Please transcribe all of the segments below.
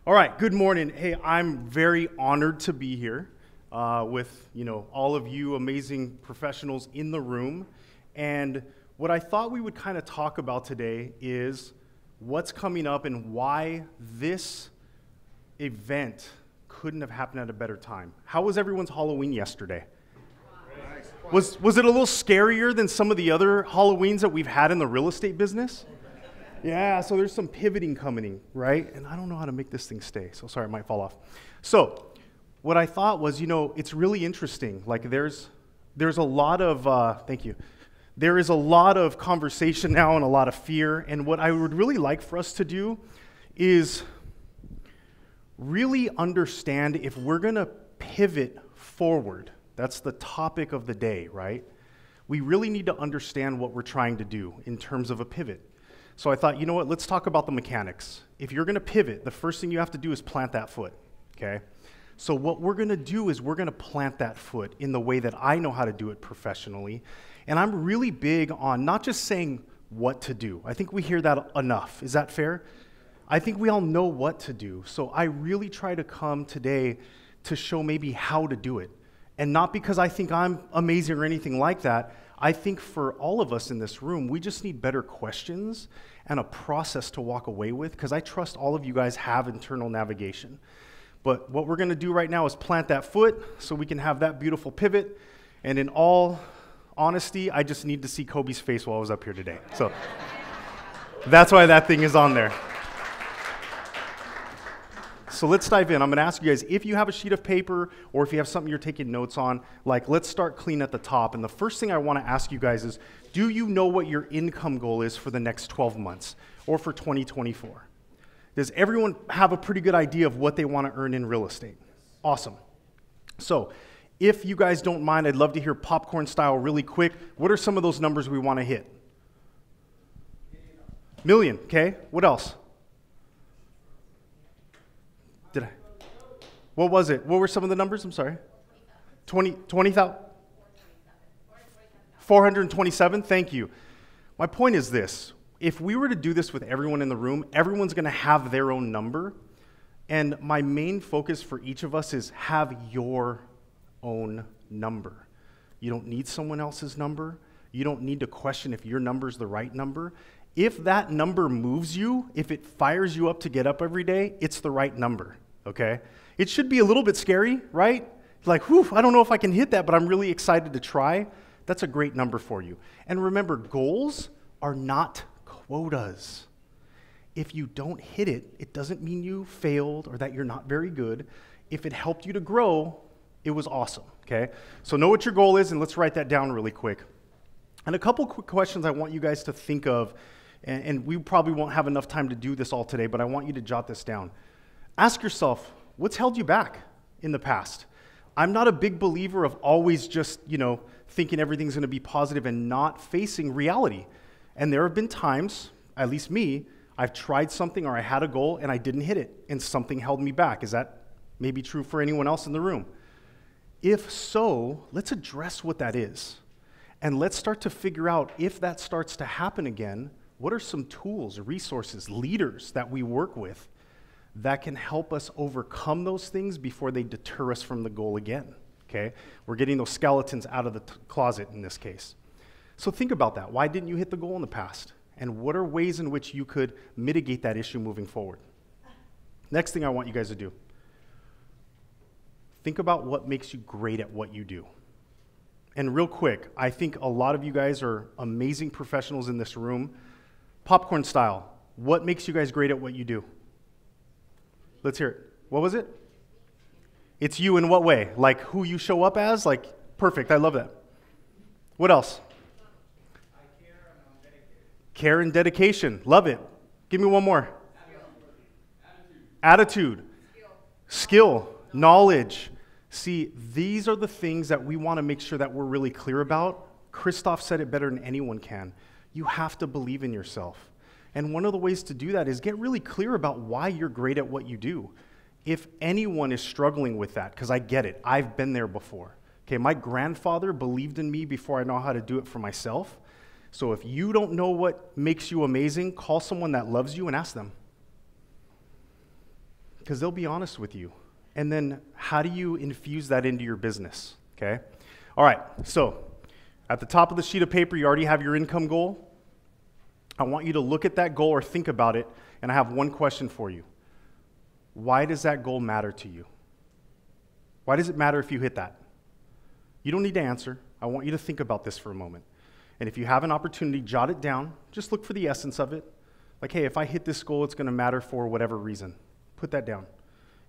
All right, good morning. Hey, I'm very honored to be here with all of you amazing professionals in the room. And what I thought we would kind of talk about today is what's coming up and why this event couldn't have happened at a better time. How was everyone's Halloween yesterday? Was it a little scarier than some of the other Halloweens that we've had in the real estate business? Yeah, so there's some pivoting coming, right? And I don't know how to make this thing stay, so sorry, it might fall off. So what I thought was, it's really interesting. Like there's a lot of, thank you. There is a lot of conversation now and a lot of fear. And what I would really like for us to do is really understand if we're going to pivot forward. That's the topic of the day, right? We really need to understand what we're trying to do in terms of a pivot. So I thought, let's talk about the mechanics. If you're going to pivot, the first thing you have to do is plant that foot, okay? So what we're going to do is we're going to plant that foot in the way that I know how to do it professionally. And I'm really big on not just saying what to do. I think we hear that enough. Is that fair? I think we all know what to do. So I really try to come today to show maybe how to do it. And not because I think I'm amazing or anything like that. I think for all of us in this room, we just need better questions and a process to walk away with, because I trust all of you guys have internal navigation. But what we're going to do right now is plant that foot so we can have that beautiful pivot. And in all honesty, I just need to see Kobe's face while I was up here today. So that's why that thing is on there. So let's dive in. I'm going to ask you guys, if you have a sheet of paper or if you have something you're taking notes on, let's start clean at the top. And the first thing I want to ask you guys is, do you know what your income goal is for the next 12 months or for 2024? Does everyone have a pretty good idea of what they want to earn in real estate? Awesome. So if you guys don't mind, I'd love to hear popcorn style really quick. What are some of those numbers we want to hit? Million, okay. What else? What was it? What were some of the numbers? I'm sorry. 20,000? 427, thank you. My point is this. If we were to do this with everyone in the room, everyone's going to have their own number. And my main focus for each of us is have your own number. You don't need someone else's number. You don't need to question if your number is the right number. If that number moves you, if it fires you up to get up every day, it's the right number, okay? It should be a little bit scary, right? Like, whew, I don't know if I can hit that, but I'm really excited to try. That's a great number for you. And remember, goals are not quotas. If you don't hit it, it doesn't mean you failed or that you're not very good. If it helped you to grow, it was awesome, okay? So know what your goal is, and let's write that down really quick. And a couple quick questions I want you guys to think of, and we probably won't have enough time to do this all today, but I want you to jot this down. Ask yourself, what's held you back in the past? I'm not a big believer of always just, thinking everything's going to be positive and not facing reality. And there have been times, at least me, I've tried something or I had a goal and I didn't hit it and something held me back. Is that maybe true for anyone else in the room? If so, let's address what that is. And let's start to figure out, if that starts to happen again, what are some tools, resources, leaders that we work with that can help us overcome those things before they deter us from the goal again, okay? We're getting those skeletons out of the closet in this case. So think about that. Why didn't you hit the goal in the past? And what are ways in which you could mitigate that issue moving forward? Next thing I want you guys to do, think about what makes you great at what you do. And real quick, I think a lot of you guys are amazing professionals in this room. Popcorn style, what makes you guys great at what you do? Let's hear it. What was it? It's you in what way? Like who you show up as? Like, perfect, I love that. What else? I care and I'm dedicated. Care and dedication, love it. Give me one more. Attitude. Skill. Knowledge. See, these are the things that we want to make sure that we're really clear about. Christoph said it better than anyone can. You have to believe in yourself. And one of the ways to do that is get really clear about why you're great at what you do. If anyone is struggling with that, because I get it, I've been there before. Okay, my grandfather believed in me before I know how to do it for myself. So if you don't know what makes you amazing, call someone that loves you and ask them. because they'll be honest with you. And then how do you infuse that into your business, okay? All right, so at the top of the sheet of paper, you already have your income goal. I want you to look at that goal or think about it, and I have one question for you. Why does that goal matter to you? Why does it matter if you hit that? You don't need to answer. I want you to think about this for a moment. And if you have an opportunity, jot it down. Just look for the essence of it. Like, hey, if I hit this goal, it's going to matter for whatever reason. Put that down.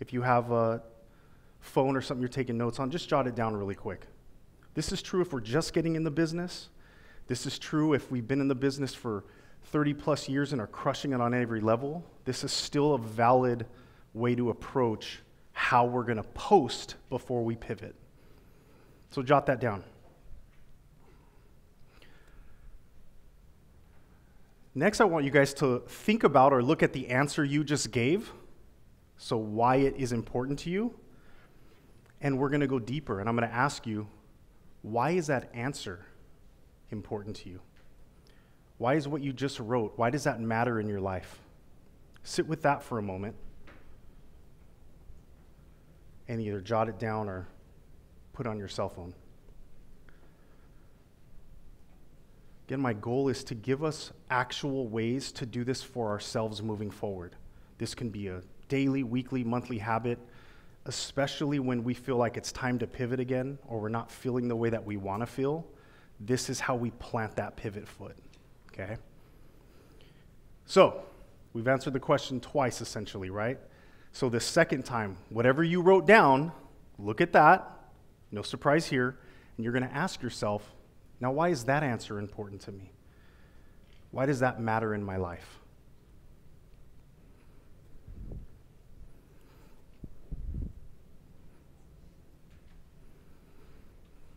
If you have a phone or something you're taking notes on, just jot it down really quick. This is true if we're just getting in the business. This is true if we've been in the business for 30 plus years and are crushing it on every level. This is still a valid way to approach how we're going to post before we pivot. So jot that down. Next, I want you guys to think about or look at the answer you just gave, so why it is important to you. And we're going to go deeper, and I'm going to ask you, why is that answer important to you? Why is what you just wrote, why does that matter in your life? Sit with that for a moment and either jot it down or put it on your cell phone. Again, my goal is to give us actual ways to do this for ourselves moving forward. This can be a daily, weekly, monthly habit, especially when we feel like it's time to pivot again or we're not feeling the way that we want to feel. This is how we plant that pivot foot, okay? So, we've answered the question twice essentially, right? So the second time, whatever you wrote down, look at that, no surprise here, and you're going to ask yourself, now why is that answer important to me? Why does that matter in my life?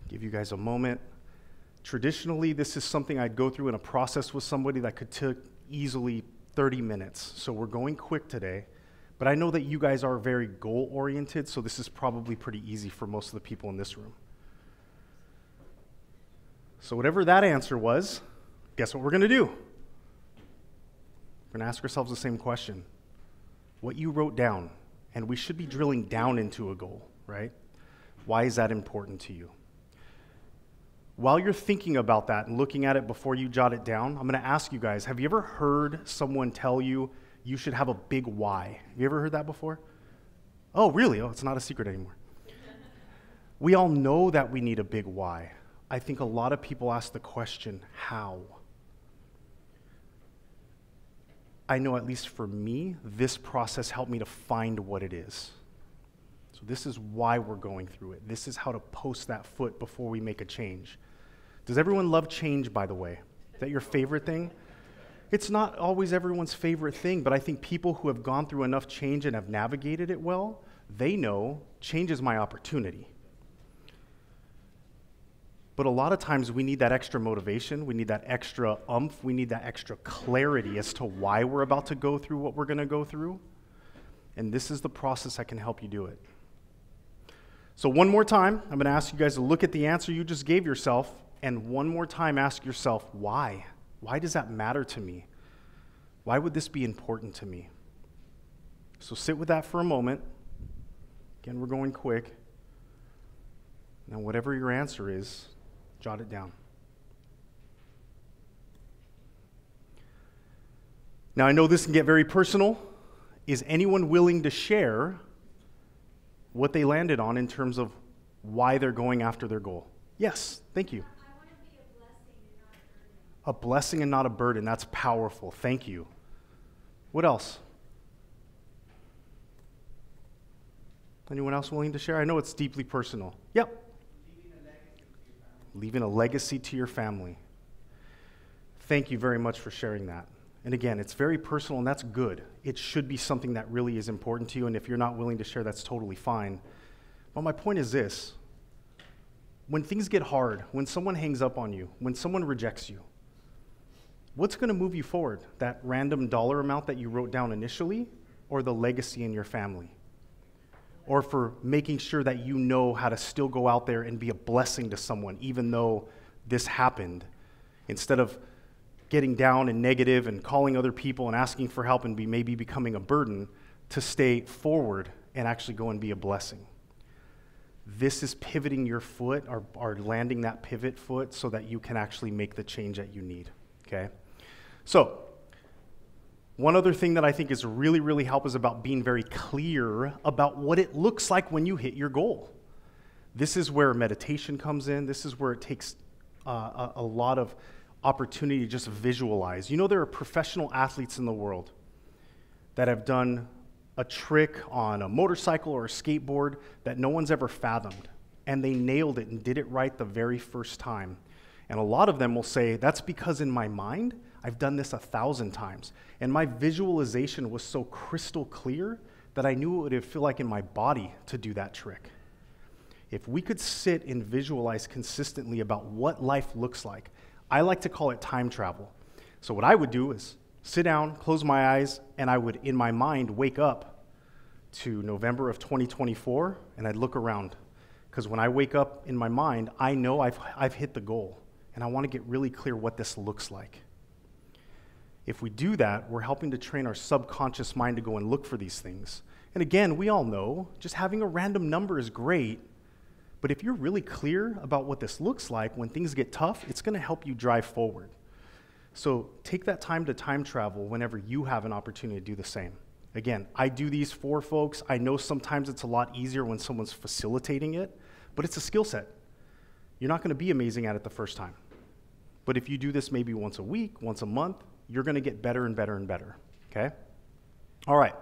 Give you guys a moment. Traditionally, this is something I'd go through in a process with somebody that could take easily 30 minutes. So we're going quick today, but I know that you guys are very goal-oriented, so this is probably pretty easy for most of the people in this room. So whatever that answer was, guess what we're going to do? We're going to ask ourselves the same question. What you wrote down, and we should be drilling down into a goal, right? Why is that important to you? While you're thinking about that and looking at it before you jot it down, I'm going to ask you guys, have you ever heard someone tell you you should have a big why? Have you ever heard that before? Oh, really? Oh, it's not a secret anymore. We all know that we need a big why. I think a lot of people ask the question, how? I know at least for me, this process helped me to find what it is. So this is why we're going through it. This is how to post that foot before we make a change. Does everyone love change, by the way? Is that your favorite thing? It's not always everyone's favorite thing, but I think people who have gone through enough change and have navigated it well, they know change is my opportunity. But a lot of times we need that extra motivation, we need that extra oomph, we need that extra clarity as to why we're about to go through what we're going to go through. And this is the process that can help you do it. So one more time, I'm going to ask you guys to look at the answer you just gave yourself, and one more time ask yourself, why? Why does that matter to me? Why would this be important to me? So sit with that for a moment. Again, we're going quick. Now, whatever your answer is, jot it down. Now, I know this can get very personal. Is anyone willing to share what they landed on in terms of why they're going after their goal? Yes, thank you. I want to be a blessing and not a burden. A blessing and not a burden. That's powerful. Thank you. What else? Anyone else willing to share? I know it's deeply personal. Yep. Leaving a legacy to your family. Thank you very much for sharing that. And again, it's very personal, and that's good. It should be something that really is important to you, and if you're not willing to share, that's totally fine. But my point is this. When things get hard, when someone hangs up on you, when someone rejects you, what's going to move you forward? That random dollar amount that you wrote down initially, or the legacy in your family? Or for making sure that you know how to still go out there and be a blessing to someone, even though this happened, instead of getting down and negative and calling other people and asking for help and maybe becoming a burden. to stay forward and actually go and be a blessing. This is pivoting your foot or landing that pivot foot so that you can actually make the change that you need, okay? So, one other thing that I think is really, really help is about being very clear about what it looks like when you hit your goal. This is where meditation comes in. This is where it takes a lot of opportunity to just visualize. You know, there are professional athletes in the world that have done a trick on a motorcycle or a skateboard that no one's ever fathomed, and they nailed it and did it right the very first time. And a lot of them will say, that's because in my mind, I've done this 1,000 times, and my visualization was so crystal clear that I knew what it would feel like in my body to do that trick. If we could sit and visualize consistently about what life looks like, I like to call it time travel. So what I would do is sit down, close my eyes, and I would, in my mind, wake up to November of 2024, and I'd look around. Because when I wake up in my mind, I know I've hit the goal, and I want to get really clear what this looks like. If we do that, we're helping to train our subconscious mind to go and look for these things. And again, we all know just having a random number is great, but if you're really clear about what this looks like, when things get tough, it's going to help you drive forward. So take that time to time travel whenever you have an opportunity to do the same. Again, I do these for folks. I know sometimes it's a lot easier when someone's facilitating it, but it's a skill set. You're not going to be amazing at it the first time. But if you do this maybe once a week, once a month, you're going to get better and better and better, okay? All right,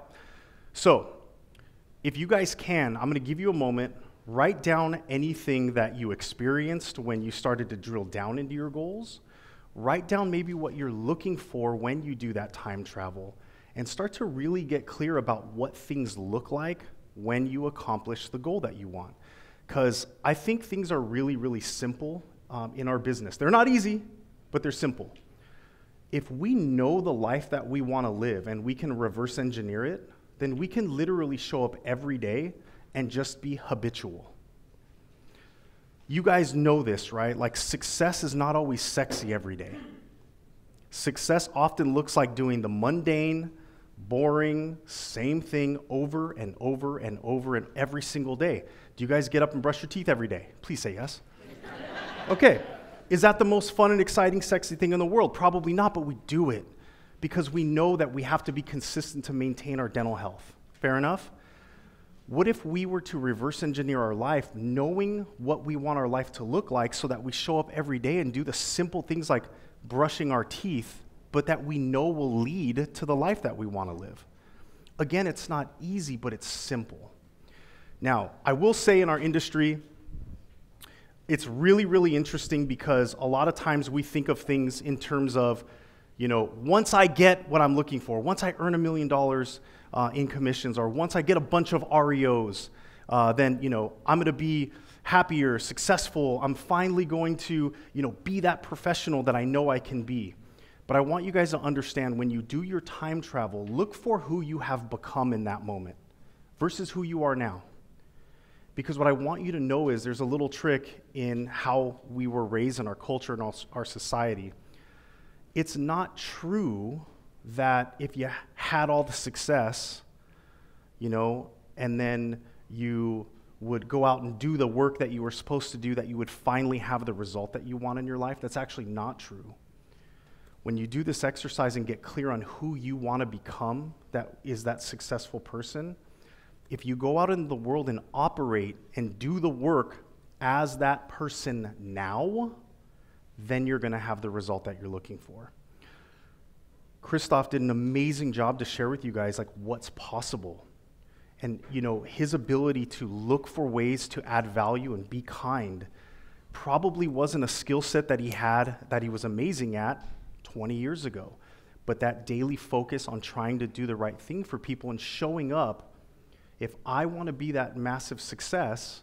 so if you guys can, I'm going to give you a moment. Write down anything that you experienced when you started to drill down into your goals. Write down maybe what you're looking for when you do that time travel, and start to really get clear about what things look like when you accomplish the goal that you want. Because I think things are really, really simple in our business. They're not easy, but they're simple. If we know the life that we want to live and we can reverse engineer it, then we can literally show up every day and just be habitual. You guys know this, right? Like, success is not always sexy every day. Success often looks like doing the mundane, boring, same thing over and over and over and every single day. Do you guys get up and brush your teeth every day? Please say yes. Okay. Is that the most fun and exciting, sexy thing in the world? Probably not, but we do it because we know that we have to be consistent to maintain our dental health. Fair enough? What if we were to reverse engineer our life, knowing what we want our life to look like so that we show up every day and do the simple things like brushing our teeth, but that we know will lead to the life that we want to live? Again, it's not easy, but it's simple. Now, I will say in our industry, it's really, really interesting because a lot of times we think of things in terms of, you know, once I get what I'm looking for, once I earn $1 million in commissions, or once I get a bunch of REOs, then, you know, I'm going to be happier, successful. I'm finally going to, you know, be that professional that I know I can be. But I want you guys to understand, when you do your time travel, look for who you have become in that moment versus who you are now. Because what I want you to know is there's a little trick in how we were raised in our culture and our society. It's not true that if you had all the success, you know, and then you would go out and do the work that you were supposed to do, that you would finally have the result that you want in your life. That's actually not true. When you do this exercise and get clear on who you want to become, that is that successful person, if you go out in the world and operate and do the work as that person now, then you're going to have the result that you're looking for. Christoph did an amazing job to share with you guys like what's possible. And, you know, his ability to look for ways to add value and be kind probably wasn't a skill set that he had that he was amazing at 20 years ago. But that daily focus on trying to do the right thing for people and showing up, if I want to be that massive success,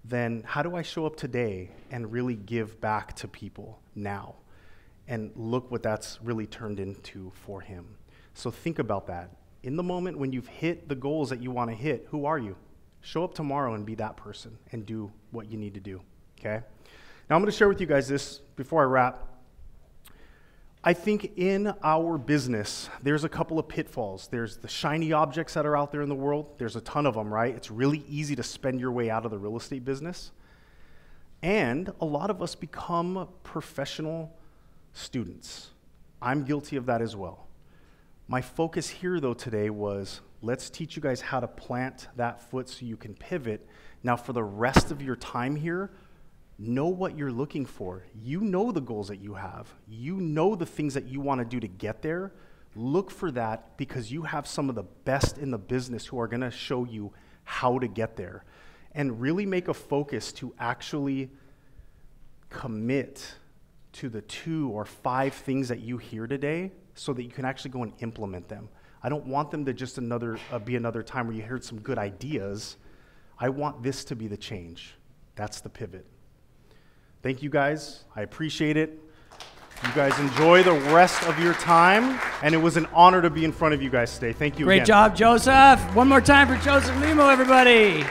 then how do I show up today and really give back to people now? And look what that's really turned into for him. So think about that. In the moment when you've hit the goals that you want to hit, who are you? Show up tomorrow and be that person and do what you need to do, okay? Now I'm going to share with you guys this before I wrap. I think in our business, there's a couple of pitfalls. There's the shiny objects that are out there in the world. There's a ton of them, right? It's really easy to spend your way out of the real estate business. And a lot of us become professional students. I'm guilty of that as well. My focus here, though, today was let's teach you guys how to plant that foot so you can pivot. Now, for the rest of your time here, know what you're looking for. You know the goals that you have. You know the things that you want to do to get there. Look for that because you have some of the best in the business who are going to show you how to get there. And really make a focus to actually commit to the 2 or 5 things that you hear today so that you can actually go and implement them. I don't want them to just be another time where you heard some good ideas. I want this to be the change. That's the pivot. Thank you guys. I appreciate it. You guys enjoy the rest of your time, and it was an honor to be in front of you guys today. Thank you again. Great job, Joseph. One more time for Joseph.limo, everybody.